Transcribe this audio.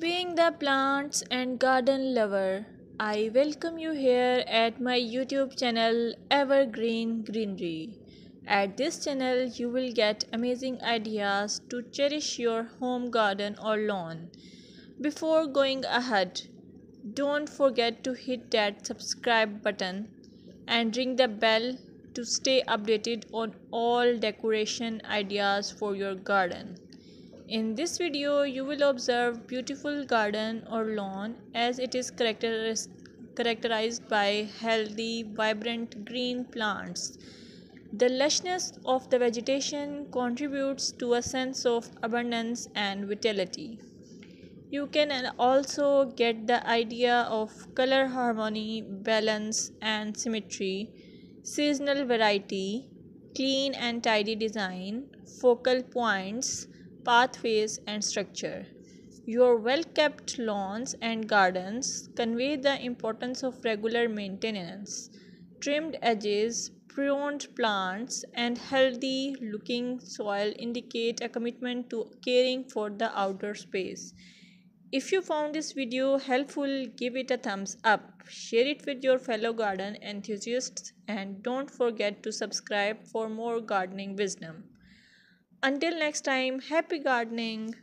Being the plants and garden lover, I welcome you here at my YouTube channel Evergreen Greenery. At this channel, you will get amazing ideas to cherish your home garden or lawn. Before going ahead, don't forget to hit that subscribe button and ring the bell to stay updated on all decoration ideas for your garden. In this video, you will observe beautiful garden or lawn as it is characterized by healthy, vibrant green plants. The lushness of the vegetation contributes to a sense of abundance and vitality. You can also get the idea of color harmony, balance, and symmetry, seasonal variety, clean and tidy design, focal points, pathways, and structure. Your well kept lawns and gardens convey the importance of regular maintenance. Trimmed edges, pruned plants, and healthy looking soil indicate a commitment to caring for the outdoor space. If you found this video helpful, give it a thumbs up, share it with your fellow garden enthusiasts, and don't forget to subscribe for more gardening wisdom. Until next time, happy gardening!